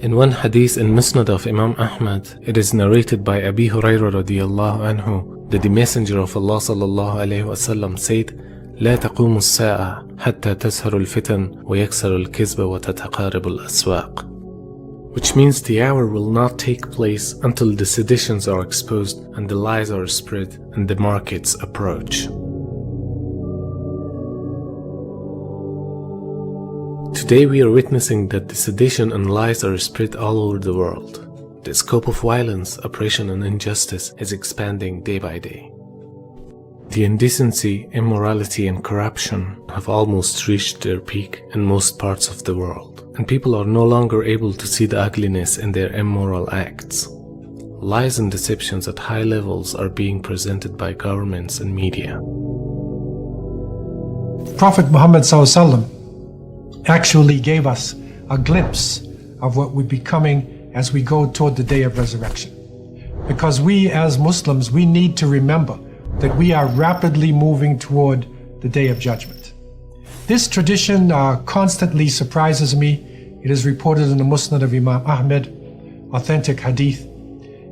In one hadith in Musnad of Imam Ahmad, it is narrated by Abi Hurairah radiyallahu anhu that the Messenger of Allah sallallahu alayhi wasallam said, لا تقوم الساعة حتى تسهر الفتن ويكسر الكذب وتتقارب الأسواق. Which means the hour will not take place until the seditions are exposed and the lies are spread and the markets approach. Today we are witnessing that the sedition and lies are spread all over the world. The scope of violence, oppression and injustice is expanding day by day. The indecency, immorality and corruption have almost reached their peak in most parts of the world, and people are no longer able to see the ugliness in their immoral acts. Lies and deceptions at high levels are being presented by governments and media. Prophet Muhammad actually gave us a glimpse of what would be coming as we go toward the day of resurrection. Because we as Muslims, we need to remember that we are rapidly moving toward the day of judgment. This tradition constantly surprises me. It is reported in the Musnad of Imam Ahmad, authentic hadith.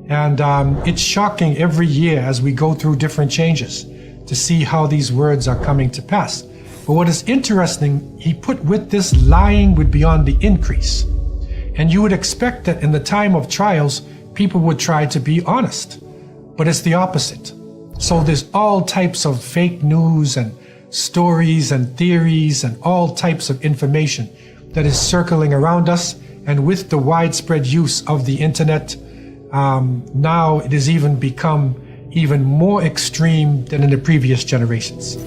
And it's shocking every year as we go through different changes to see how these words are coming to pass. But what is interesting, he put with this lying would be on the increase. And you would expect that in the time of trials, people would try to be honest. But it's the opposite. So there's all types of fake news and stories and theories and all types of information that is circling around us. And with the widespread use of the internet, now it has even become even more extreme than in the previous generations.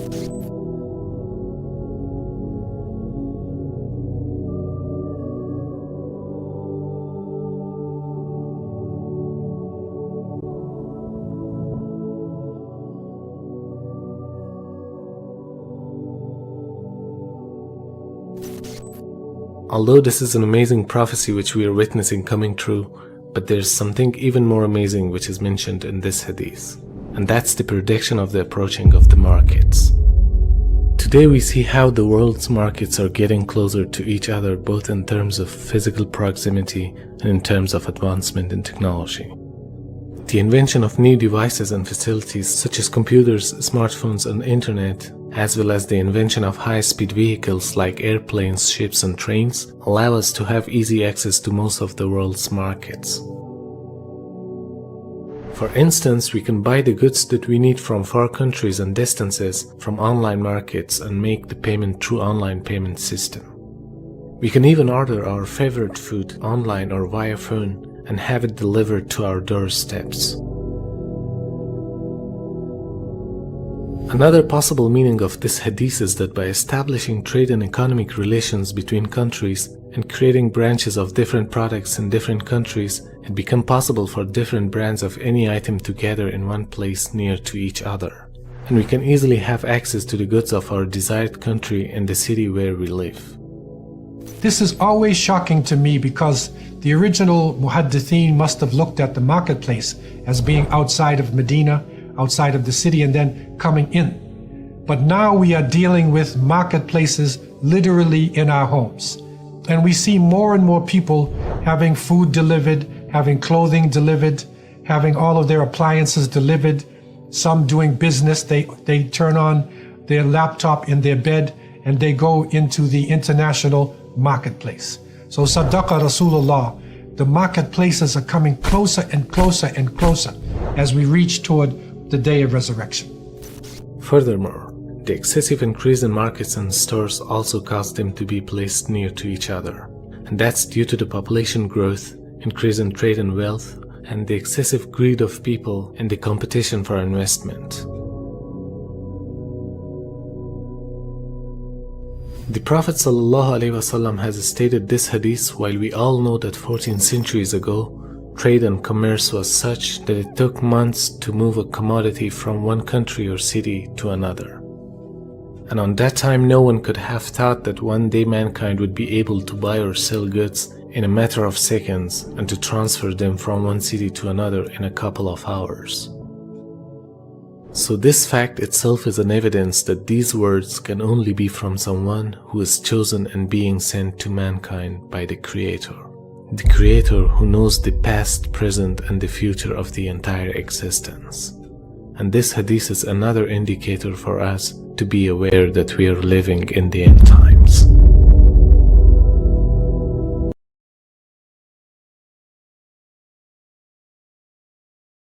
Although this is an amazing prophecy which we are witnessing coming true, but there's something even more amazing which is mentioned in this hadith, and that's the prediction of the approaching of the markets. Today we see how the world's markets are getting closer to each other, both in terms of physical proximity and in terms of advancement in technology. The invention of new devices and facilities such as computers, smartphones and internet, as well as the invention of high-speed vehicles like airplanes, ships and trains, allow us to have easy access to most of the world's markets. For instance, we can buy the goods that we need from far countries and distances from online markets and make the payment through online payment system. We can even order our favorite food online or via phone and have it delivered to our doorsteps. Another possible meaning of this hadith is that by establishing trade and economic relations between countries and creating branches of different products in different countries, it becomes possible for different brands of any item to gather in one place near to each other. And we can easily have access to the goods of our desired country in the city where we live. This is always shocking to me because the original muhaddithin must have looked at the marketplace as being outside of Medina, outside of the city, and then coming in. But now we are dealing with marketplaces literally in our homes. And we see more and more people having food delivered, having clothing delivered, having all of their appliances delivered. Some doing business, they turn on their laptop in their bed and they go into the international marketplace. So Sadaqa Rasulullah, the marketplaces are coming closer and closer and closer as we reach toward the day of resurrection. Furthermore, the excessive increase in markets and stores also caused them to be placed near to each other. And that's due to the population growth, increase in trade and wealth, and the excessive greed of people and the competition for investment. The Prophet ﷺ has stated this hadith while we all know that 14 centuries ago, trade and commerce was such that it took months to move a commodity from one country or city to another. And on that time no one could have thought that one day mankind would be able to buy or sell goods in a matter of seconds and to transfer them from one city to another in a couple of hours. So this fact itself is an evidence that these words can only be from someone who is chosen and being sent to mankind by the Creator. the Creator who knows the past, present, and the future of the entire existence. And this hadith is another indicator for us to be aware that we are living in the end time.